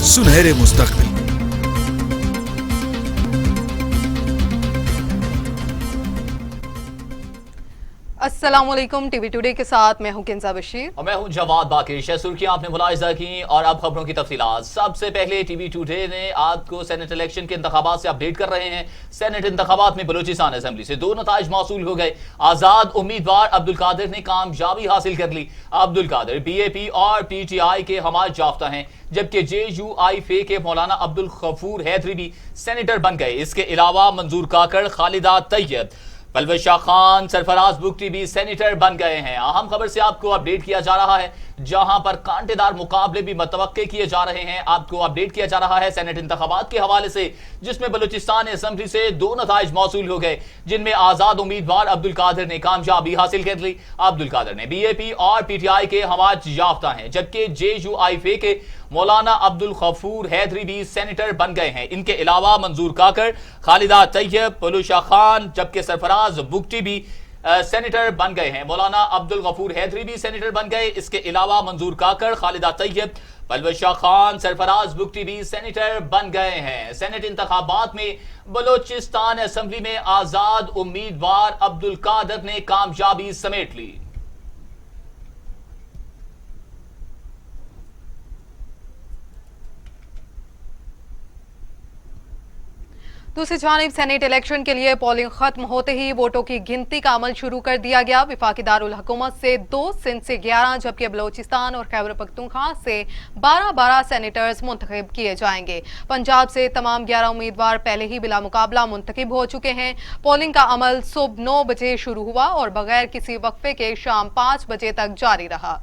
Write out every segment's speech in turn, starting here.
सुनहरे मुस्तकबिल। अस्सलामुअलैकुम, टीवी टुडे के साथ मैं हूं किंजा बशीर और मैं हूं जवाद बाकिश। सुर्खियां आपने मुलाहिजा की और अब खबरों की तफसीलात। सबसे पहले टीवी टुडे ने आपको सेनेट इलेक्शन के इंतखाबात से अपडेट कर रहे हैं। सेनेट इंतखाबात में बलूचिस्तान असेंबली से 2 नताइज मौसूल हो गए। आजाद उम्मीदवार अब्दुल कादिर ने कामयाबी हासिल कर ली। अब्दुल कादिर BAP और PTI के हमायत याफ्ता हैं, जबकि JUI के मौलाना अब्दुल गफूर हैदरी भी सेनेटर बन गए। इसके अलावा मंजूर काकड़, खालिदा तैयब, परवेज शाह खान, सरफराज बुगटी भी सेनेटर बन गए हैं। अहम खबर से आपको अपडेट किया जा रहा है, जहां पर कांटेदार मुकाबले भी मुतवक्के किए जा रहे हैं। आपको अपडेट किया जा रहा है सेनेट इंतखाबात के हवाले से, जिसमें बलूचिस्तान असेंबली से 2 नताइज मौसूल हो गए, जिनमें आजाद उम्मीदवार अब्दुल कादिर ने कामयाबी हासिल कर ली। अब्दुल कादिर ने BAP और PTI के हमायत याफ्ता हैं, जबकि JUI के मौलाना अब्दुल गफूर हैदरी भी सेनेटर बन गए हैं। इनके अलावा मंजूर काकड़, खालिदा तैयब, परवेज शाह खान, जबकि सरफराज बुगटी भी सेनेटर बन गए हैं। मौलाना अब्दुल गफूर हैदरी भी सेनेटर बन गए। इसके अलावा मंजूर काकड़, खालिदा तैयब, परवेज शाह खान, सरफराज बुगटी भी सेनेटर बन गए हैं। सेनेट इंतखाबात में बलोचिस्तान असेंबली में आजाद उम्मीदवार अब्दुल कादिर ने कामयाबी समेट ली। दूसरी जानिब सेनेट इलेक्शन के लिए पोलिंग खत्म होते ही वोटों की गिनती का अमल शुरू कर दिया गया। विफाकी दारुल हुकूमत से 2, सिंध से 11, जबकि बलोचिस्तान और खैबर पख्तूनख्वा से 12 सेनेटर्स मुंतखब किए जाएंगे। पंजाब से तमाम 11 उम्मीदवार पहले ही बिला मुकाबला मुंतखब हो चुके हैं। पोलिंग का अमल सुबह 9 बजे शुरू हुआ और बगैर किसी वक्फे के शाम 5 बजे तक जारी रहा।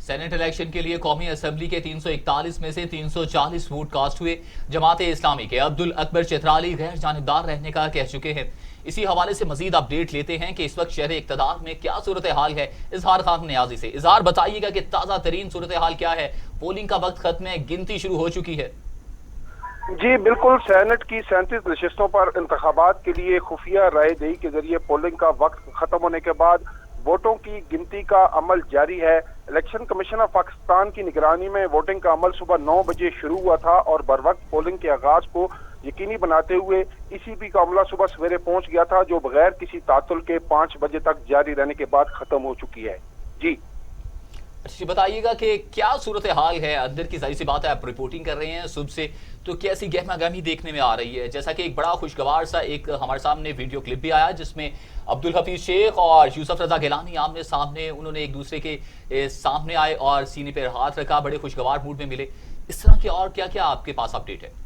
सेनेट इलेक्शन के लिए कौमी असेंबली के 341 में से 340 वोट कास्ट हुए। जमात इस्लामी के अब्दुल अकबर चित्राली गैर जानिबदार रहने का कह चुके हैं। इसी हवाले से मजीद अपडेट लेते हैं कि इस वक्त शहर इक्तदार में क्या सूरत हाल है। इजहार खान नियाजी से। इजहार, बताइएगा कि ताज़ा तरीन सूरत हाल क्या है। पोलिंग का वक्त खत्म है, गिनती शुरू हो चुकी है। जी बिल्कुल, सेनेट की 37 नशिस्तों पर इंतखाबात के लिए खुफिया राय दही के जरिए पोलिंग का वक्त खत्म होने के बाद वोटों की गिनती का अमल जारी है। इलेक्शन कमीशन ऑफ पाकिस्तान की निगरानी में वोटिंग का अमल सुबह 9 बजे शुरू हुआ था और बर वक्त पोलिंग के आगाज को यकीनी बनाते हुए ECB का अमला सुबह सवेरे पहुंच गया था, जो बगैर किसी तातुल के 5 बजे तक जारी रहने के बाद खत्म हो चुकी है। जी बताइएगा कि क्या सूरत हाल है अंदर की। जाहिर सी बात है, आप रिपोर्टिंग कर रहे हैं सुबह से, तो कैसी गहमा गहमी देखने में आ रही है। जैसा कि एक बड़ा खुशगवार सा एक हमारे सामने वीडियो क्लिप भी आया, जिसमें अब्दुल हफीज शेख और यूसुफ रजा गिलानी आमने सामने उन्होंने एक दूसरे के सामने आए और सीने पर हाथ रखा, बड़े खुशगवार मूड में मिले। इस तरह के और क्या क्या आपके पास अपडेट है?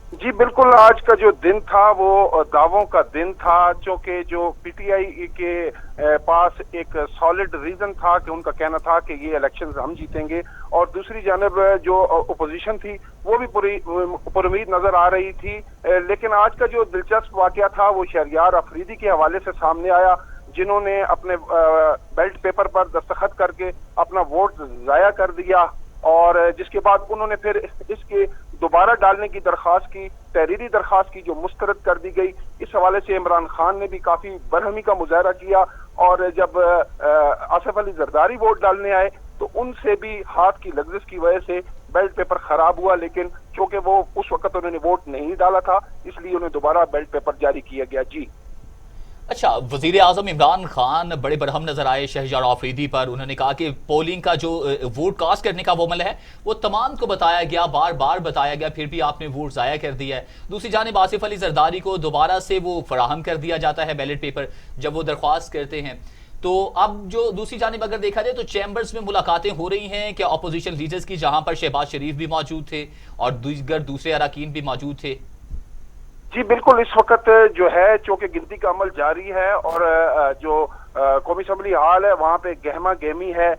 जी बिल्कुल, आज का जो दिन था वो दावों का दिन था, क्योंकि जो PTI के पास एक सॉलिड रीजन था कि उनका कहना था कि ये इलेक्शन हम जीतेंगे, और दूसरी जानब जो अपोजिशन थी वो भी पूरी उम्मीद नजर आ रही थी। लेकिन आज का जो दिलचस्प वाकया था वो शहरियार अफरीदी के हवाले से सामने आया, जिन्होंने अपने बैलेट पेपर पर दस्तखत करके अपना वोट जाया कर दिया, और जिसके बाद उन्होंने फिर इसके दोबारा डालने की दरखास्त की, तहरीरी दरखास्त की, जो मुस्तरद कर दी गई। इस हवाले से इमरान खान ने भी काफी बरहमी का मुजाहरा किया, और जब आसिफ अली जरदारी वोट डालने आए तो उनसे भी हाथ की लग्जिश की वजह से बैलेट पेपर खराब हुआ, लेकिन चूंकि वो उस वक्त उन्होंने वोट नहीं डाला था, इसलिए उन्हें दोबारा बैलेट पेपर जारी किया गया। जी अच्छा, वजीर आजम इमरान खान बड़े बरहम नजर आए शहजाद आफरीदी पर। उन्होंने कहा कि पोलिंग का जो वोट कास्ट करने का वो अमल है वो तमाम को बताया गया, बार बार बताया गया, फिर भी आपने वोट जाया कर दिया है। दूसरी जानिब आसिफ अली जरदारी को दोबारा से वो फराहम कर दिया जाता है बैलेट पेपर जब वो दरख्वास्त करते हैं। तो अब जो दूसरी जानिब अगर देखा जाए तो चैम्बर्स में मुलाकातें हो रही हैं कि अपोजिशन लीडर्स की, जहां पर शहबाज शरीफ भी मौजूद थे और दूसरे अरकान भी मौजूद थे। जी बिल्कुल, इस वक्त जो है चूंकि गिनती का अमल जारी है और जो कौमी असम्बली हाल है वहाँ पे गहमा गहमी है।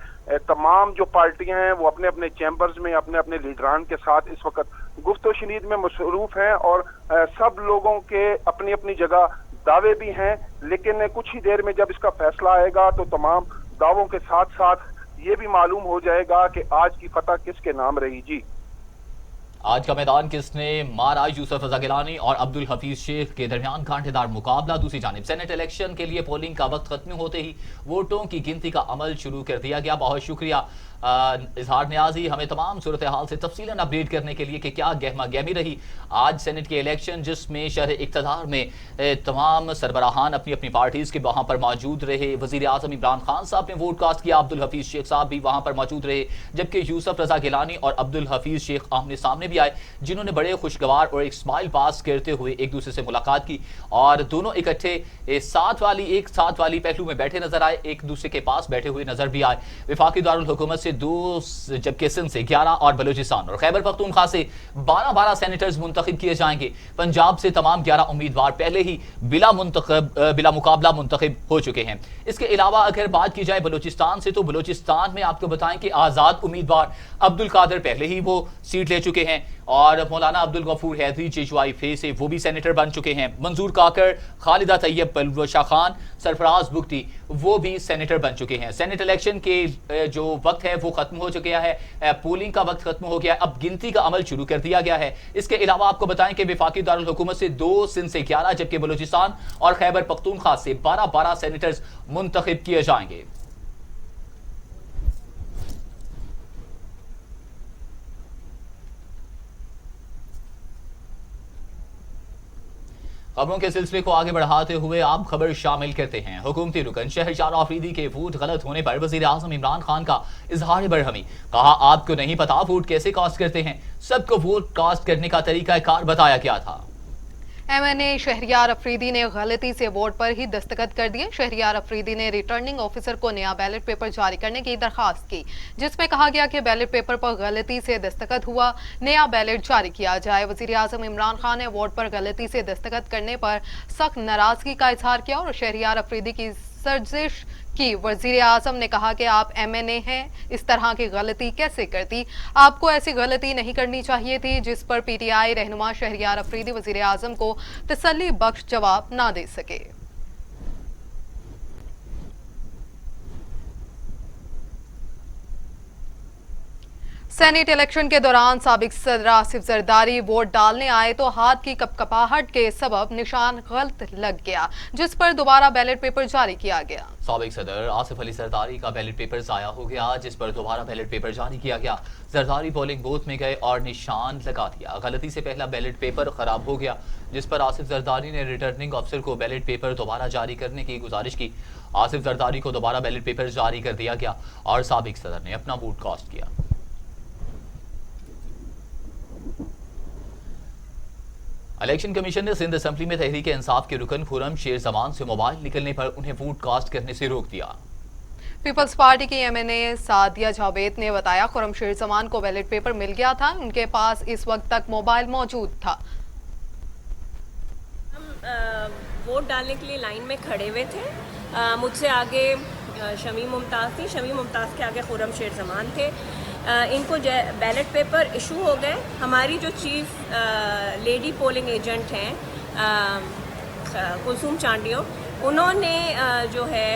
तमाम जो पार्टियां हैं वो अपने अपने चैम्बर्स में अपने अपने लीडरान के साथ इस वक्त गुफ्तो शनीद में मसरूफ हैं, और सब लोगों के अपनी अपनी जगह दावे भी हैं। लेकिन कुछ ही देर में जब इसका फैसला आएगा तो तमाम दावों के साथ साथ ये भी मालूम हो जाएगा कि आज की फतह किसके नाम रही। जी आज का मैदान किसने मारा? यूसुफ रजा गिलानी और अब्दुल हफीज शेख के दरमियान कांटेदार मुकाबला। दूसरी जानिब सेनेट इलेक्शन के लिए पोलिंग का वक्त खत्म होते ही वोटों की गिनती का अमल शुरू कर दिया गया। बहुत शुक्रिया इजहार न्याजी हमें तमाम सूरत हाल से तफसीलन अपडेट करने के लिए कि क्या गहमा गहमी रही आज सेनेट के इलेक्शन, जिसमें शहर इक़्तिदार में तमाम सरबराहान अपनी अपनी पार्टीज़ के वहाँ पर मौजूद रहे। वज़ीर आज़म इमरान खान साहब ने वोट कास्ट किया, अब्दुल हफीज़ शेख साहब भी वहाँ पर मौजूद रहे, जबकि यूसुफ रजा गिलानी और अब्दुल हफीज़ शेख आमने सामने भी आए, जिन्होंने बड़े खुशगवार और एक स्माइल पास करते हुए एक दूसरे से मुलाकात की और दोनों इकट्ठे साथ वाली पहलू में बैठे नजर आए, एक दूसरे के पास बैठे हुए नजर भी आए। वफाकी दारुल हुकूमत से 2, जबकि सिंध से 11 और बलूचिस्तान और खैबर पख्तूनख्वा से 12 सेनेटर्स मुंतखब किए जाएंगे। पंजाब से तमाम 11 उम्मीदवार पहले ही बिला मुकाबला मुंतखब हो चुके हैं। इसके अलावा अगर बात की जाए बलूचिस्तान से, तो बलूचिस्तान में आपको बताएं कि आजाद उम्मीदवार अब्दुल कादिर पहले ही वो सीट ले चुके हैं और मौलाना अब्दुल गफूर हैदरी जेजुआई फे से वो भी सेनेटर बन चुके हैं। मंजूर काकर, खालिदा तैयब बलवशा खान, सरफराज बुगटी वो भी सेनेटर बन चुके हैं। सेनेट इलेक्शन के जो वक्त है वो खत्म हो चुका है, पोलिंग का वक्त खत्म हो गया, अब गिनती का अमल शुरू कर दिया गया है। इसके अलावा आपको बताएं कि वफाकी दारुल हुकूमत से 2, सिंध से 11, जबकि बलूचिस्तान और खैबर पख्तूनख्वा से 12 सेनेटर्स मुंतखब किए जाएंगे। खबरों के सिलसिले को आगे बढ़ाते हुए आप खबर शामिल करते हैं। हुकूमती रुकन शहरयार आफरीदी के वोट गलत होने पर वजीर आजम इमरान खान का इजहार बरहमी, कहा आपको नहीं पता वोट कैसे कास्ट करते हैं, सबको वोट कास्ट करने का तरीका कार बताया गया था। एमएनए शहरयार अफरीदी ने गलती से वोट पर ही दस्तखत कर दिए। शहरयार अफरीदी ने रिटर्निंग ऑफिसर को नया बैलेट पेपर जारी करने की दरखास्त की, जिसमें कहा गया कि बैलेट पेपर पर गलती से दस्तखत हुआ, नया बैलेट जारी किया जाए। वजीर आजम इमरान खान ने वोट पर गलती से दस्तखत करने पर सख्त नाराजगी का इजहार किया और शहरयार अफरीदी की सर्जिश की। वजीर आजम ने कहा कि आप एमएनए हैं, इस तरह की गलती कैसे करती, आपको ऐसी गलती नहीं करनी चाहिए थी। जिस पर पीटीआई रहनुमा शहरयार अफरीदी वजीर आजम को तसल्ली बख्श जवाब ना दे सके। सेनेट इलेक्शन के दौरान साबिक सदर आसिफ जरदारी वोट डालने आए तो हाथ की कपकपाहट के सबब निशान गलत लग गया, जिस पर दोबारा बैलेट पेपर जारी किया गया। साबिक सदर आसिफ अली जरदारी का बैलेट पेपर जाया हो गया, जिस पर दोबारा बैलेट पेपर जारी किया गया। जरदारी पोलिंग बूथ में गए और निशान लगा दिया। गलती से पहला बैलेट पेपर खराब हो गया, जिस पर आसिफ जरदारी ने रिटर्निंग अफसर को बैलेट पेपर दोबारा जारी करने की गुजारिश की। आसिफ जरदारी को दोबारा बैलेट पेपर जारी कर दिया गया और साबिक सदर ने अपना वोट कास्ट किया। इलेक्शन कमीशन ने सिंध असेंबली में तहरीक इंसाफ के रुकन खुरम शेर जमान से मोबाइल निकलने पर उन्हें वोट कास्ट करने से रोक दिया। पीपल्स पार्टी की एमएनए सादिया जावेद ने बताया खुरम शेर जमान को बैलेट पेपर मिल गया था, उनके पास इस वक्त तक मोबाइल मौजूद था। हम वोट डालने के लिए लाइन में खड़े हुए थे, मुझसे आगे शमीम मुमताज़ थी, शमीम मुमताज़ के आगे खुरम शेर जमान थे। इनको बैलेट पेपर इशू हो गए। हमारी जो चीफ लेडी पोलिंग एजेंट हैं कुलसूम चांडियो, उन्होंने जो है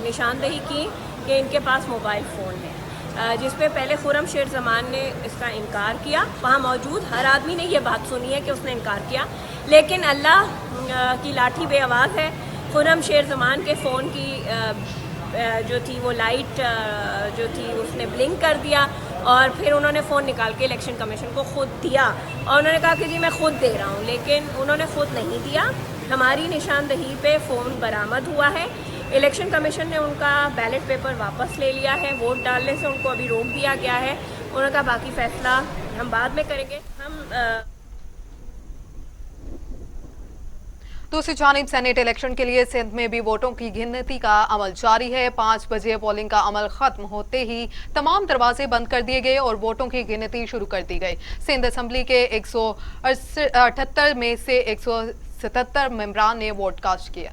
निशानदही की कि इनके पास मोबाइल फ़ोन है, जिस पे पहले खुरम शेर जमान ने इसका इनकार किया। वहाँ मौजूद हर आदमी ने यह बात सुनी है कि उसने इनकार किया, लेकिन अल्लाह की लाठी बेआवाज़ है। खुरम शेर जमान के फ़ोन की जो थी वो लाइट जो थी उसने ब्लिंक कर दिया और फिर उन्होंने फ़ोन निकाल के इलेक्शन कमीशन को ख़ुद दिया और उन्होंने कहा कि जी मैं ख़ुद दे रहा हूँ, लेकिन उन्होंने ख़ुद नहीं दिया। हमारी निशानदही पे फ़ोन बरामद हुआ है। इलेक्शन कमीशन ने उनका बैलेट पेपर वापस ले लिया है, वोट डालने से उनको अभी रोक दिया गया है। उन्होंने कहा बाकी फ़ैसला हम बाद में करेंगे। हम दूसरी जानिब सेनेट इलेक्शन के लिए सिंध में भी वोटों की गिनती का अमल जारी है। 5 बजे पोलिंग का अमल खत्म होते ही तमाम दरवाजे बंद कर दिए गए और वोटों की गिनती शुरू कर दी गई। सिंध असेंबली के 178 में से 177 मेंबरान ने वोट कास्ट किया।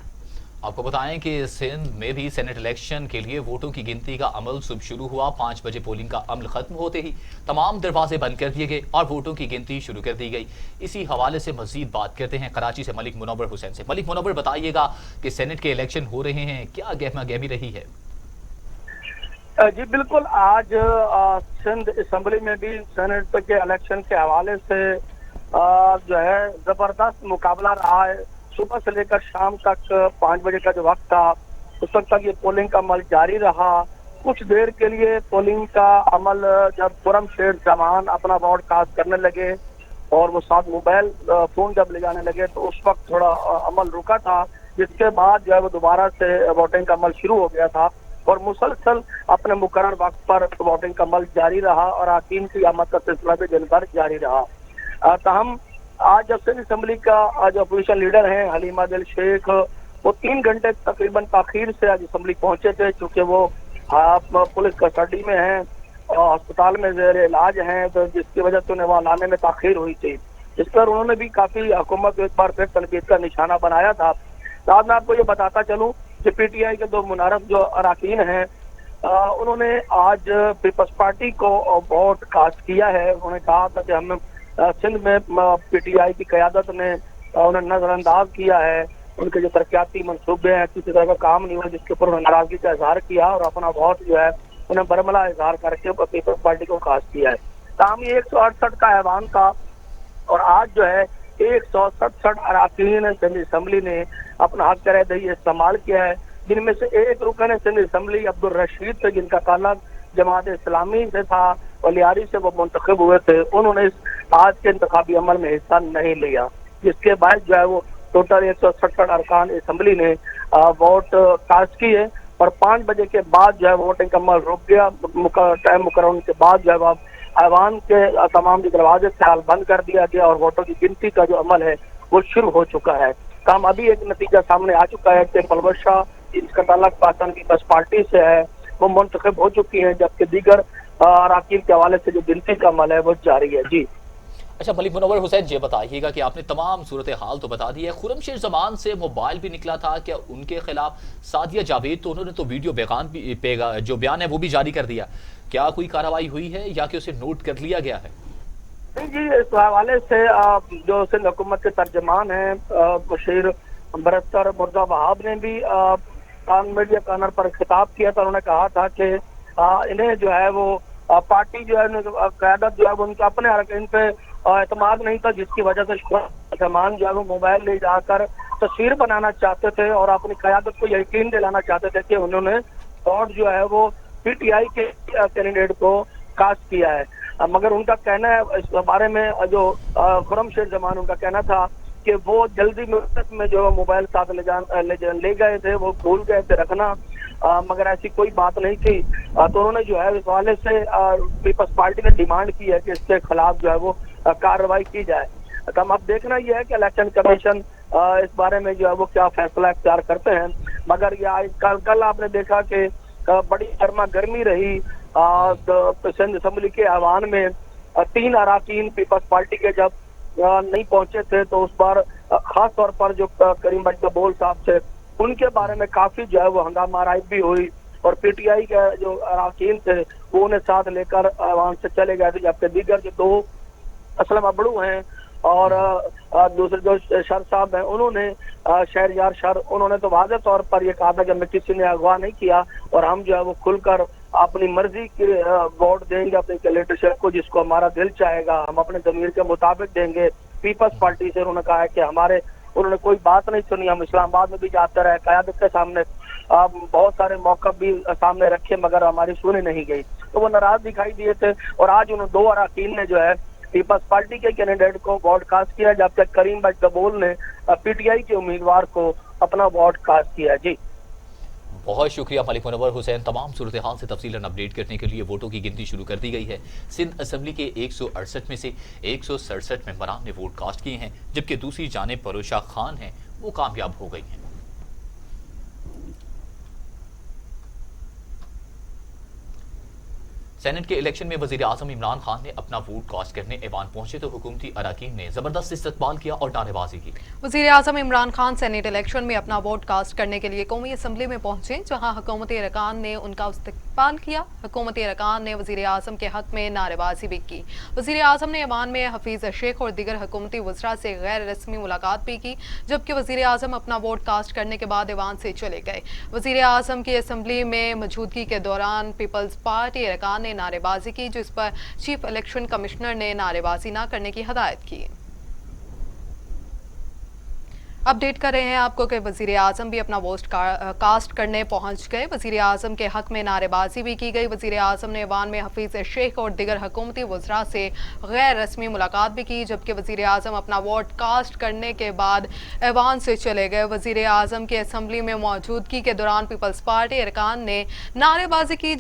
आपको बताएं कि सिंध में भी सेनेट इलेक्शन के लिए वोटों की गिनती का अमल सुबह शुरू हुआ। 5 बजे पोलिंग का अमल खत्म होते ही तमाम दरवाजे बंद कर दिए गए और वोटों की गिनती शुरू कर दी गई। इसी हवाले से मजीद बात करते हैं कराची से मलिक मुनव्वर हुसैन से। मलिक मुनव्वर, बताइएगा कि सेनेट के इलेक्शन हो रहे हैं, क्या गहमा गहमी रही है? जी बिल्कुल, आज सिंध असेंबली में भी सेनेट के इलेक्शन के हवाले से जो है जबरदस्त मुकाबला रहा है। सुबह से लेकर शाम तक 5 बजे का जो वक्त था उस वक्त तक ये पोलिंग का अमल जारी रहा। कुछ देर के लिए पोलिंग का अमल जब खुर्रमशेर जमान अपना वोट कास्ट करने लगे और वो साथ मोबाइल फोन जब ले जाने लगे तो उस वक्त थोड़ा अमल रुका था, जिसके बाद जो है वो दोबारा से वोटिंग का अमल शुरू हो गया था और मुसलसल अपने मुकर्रर वक्त पर वोटिंग का अमल जारी रहा और अकीम की आमद का सिलसिला भी दिन भर जारी रहा। ताहम आज जब सिंध असम्बली का जो अपोजिशन लीडर हैं हलीमा दिल शेख, वो 3 घंटे तकरीबन ताखीर से आज असम्बली पहुंचे थे, चूंकि वो पुलिस कस्टडी में हैं और अस्पताल में जेर इलाज हैं, तो जिसकी वजह से उन्हें वहाँ लाने में ताखीर हुई थी। इस पर उन्होंने भी काफी हुकूमत को एक बार फिर तनकीद का निशाना बनाया था। तो आज मैं आपको ये बताता चलूं कि पीटीआई के 2 मुनारफ जो अरकान हैं उन्होंने आज पीपल्स पार्टी को वोट कास्ट किया है। उन्होंने कहा था कि हम सिंध में पीटीआई की क़यादत ने उन्हें नजरअंदाज किया है, उनके जो तरक्याती मनसूबे हैं किसी तरह का काम नहीं हुआ, जिसके ऊपर उन्होंने नाराजगी का इजहार किया और अपना वोट जो है उन्हें बरमला इजहार करके पीपल्स पार्टी को कास्ट किया है। ताहम ये 168 का ऐवान था और आज जो है 167 अरकान सिंध असम्बली ने अपना हक रह इस्तेमाल किया है, जिनमें से एक रुकन सिंध असम्बली अब्दुल रशीद थे, जिनका ताल्लुक जमात इस्लामी से था और लियारी से वो मुंतखब हुए थे। उन्होंने आज के इंतखाबी अमल में हिस्सा नहीं लिया, जिसके बाद जो है वो टोटल 167 अरकान असम्बली ने वोट कास्ट किए और 5 बजे के बाद जो है वोटिंग का अमल रुक गया। टाइम मुकर्रर के बाद जो है ऐवान के तमाम दरवाजे ख्याल बंद कर दिया गया और वोटों की गिनती का जो अमल है वो शुरू हो चुका है। काम अभी एक नतीजा सामने आ चुका है कि परवेज शाह, जिसका ताल्लुक पाकिस्तान पीपल्स पार्टी से है, वो मुंतखब हो चुकी है, जबकि दीगर अरकान के हवाले से जो गिनती का अमल है वो जारी है। जी अच्छा मलिक मुनव्वर हुसैन, ये बताइएगा कि आपने तमाम सूरत हाल तो बता दी है, खुर्रमशेर जमान से मोबाइल भी निकला था, क्या उनके खिलाफ सादिया जावेद तो उन्होंने तो वीडियो बेगान भी जो बयान है वो भी जारी कर दिया, क्या कोई कार्रवाई हुई है या कि उसे नोट कर लिया गया है? जी, इस हवाले से जो सिंध हुकूमत के तर्जमान हैं बशीर बरतर मुर्जा वहाब ने भी मीडिया कॉर्नर पर खिताब किया था। उन्होंने कहा था कि इन्हें जो है वो पार्टी जो है क़यादत जो है वो उनके अपने अरकान पे एतमाद नहीं था, जिसकी वजह से जमान जो है वो मोबाइल ले जाकर तस्वीर बनाना चाहते थे और अपनी क़यादत को यकीन दिलाना चाहते थे कि उन्होंने वोट जो है वो पीटीआई के कैंडिडेट को कास्ट किया है। मगर उनका कहना है इस बारे में जो खुर्रमशेर जमान, उनका कहना था कि वो जल्दी में जो मोबाइल साथ ले गए थे, वो भूल गए थे रखना, मगर ऐसी कोई बात नहीं थी। तो उन्होंने जो है इस हवाले से पीपल्स पार्टी ने डिमांड की है कि इसके खिलाफ जो है वो कार्रवाई की जाए। तो हम अब देखना यह है कि इलेक्शन कमीशन इस बारे में जो है वो क्या फैसला इख्तियार करते हैं। मगर कल आपने देखा कि बड़ी गर्मा गर्मी रही सिंध असम्बली के ऐवान में 3 अरकान पीपल्स पार्टी के जब नहीं पहुंचे थे, तो उस बार खास तौर पर जो करीम मकबूल साहब थे उनके बारे में काफी जो है वो हंगामा आराई भी हुई और पीटीआई के जो अरकान थे वो उन्हें साथ लेकर ऐवान से चले गए थे, जबकि दीगर जो 2 असलम अबड़ू हैं और दूसरे जो शर साहब हैं उन्होंने शहरयार शर, उन्होंने तो वाज़ेह तौर पर यह कहा था कि हमें किसी ने अगवा नहीं किया और हम जो है वो खुलकर अपनी मर्जी के वोट देंगे अपने कैंडिडेट को, जिसको हमारा दिल चाहेगा हम अपने ज़मीर के मुताबिक देंगे। पीपल्स पार्टी से उन्होंने कहा है कि उन्होंने कोई बात नहीं सुनी, हम इस्लामाबाद में भी जाते रहे, क़यादत के सामने बहुत सारे मौक़िफ़ भी सामने रखे, मगर हमारी सुनी नहीं गई, तो वो नाराज दिखाई दिए थे। और आज उन 2 अरकान ने जो है पीपल्स पार्टी के कैंडिडेट को वोट कास्ट किया, जबकि करीम मकबूल ने पीटीआई के उम्मीदवार को अपना वोट कास्ट किया। जी बहुत शुक्रिया मलिक मुनव्वर हुसैन, तमाम सूरत हाल से तफसीलन अपडेट करने के लिए। वोटों की गिनती शुरू कर दी गई है। सिंध असम्बली के 168 में से 167 मेंबरान ने वोट कास्ट किए हैं, जबकि दूसरी जानिब परोशा खान हैं वो कामयाब हो गई हैं। सेनेट के इलेक्शन में वजीर आजम इमरान खान ने अपना वोट कास्ट करने ऐवान पहुंचे तो हुकूमती अरकान ने जबरदस्त इस्तकबाल किया और नारेबाजी की। वजीर आजम इमरान खान सेनेट इलेक्शन में अपना वोट कास्ट करने के लिए कौमी असम्बली में पहुंचे, जहां हुकूमती अरकान ने उनका इस्तकबाल किया। हुकूमती अरकान ने वजीर आजम के हक में नारेबाजी भी की। वजीर आजम ने ऐवान में हफीज शेख और दीगर हुकूमती वज़रा से गैर रस्मी मुलाकात भी की, जबकि वजीर आजम अपना वोट कास्ट करने के बाद ऐवान से चले गए। वजीर आजम की असम्बली में मौजूदगी के दौरान पीपल्स पार्टी अरकान ने नारेबाजी की, जिस पर चीफ इलेक्शन कमिश्नर ने नारेबाजी न करने की हदायत की। अपडेट कर रहे हैं आपको कि वजीर आजम भी अपना वोट कास्ट करने पहुंच गए। वजीर आजम के हक में नारेबाजी भी की गई। वजीर आजम ने ऐवान में हफीज शेख और दिगर हुकूमती वज़रा से गैर रस्मी मुलाकात भी की, जबकि वजीर आजम अपना वोट कास्ट करने के बाद ऐवान से चले गए। वजीर आजम की असम्बली में मौजूदगी के दौरान पीपल्स पार्टी अरकान ने नारेबाजी की,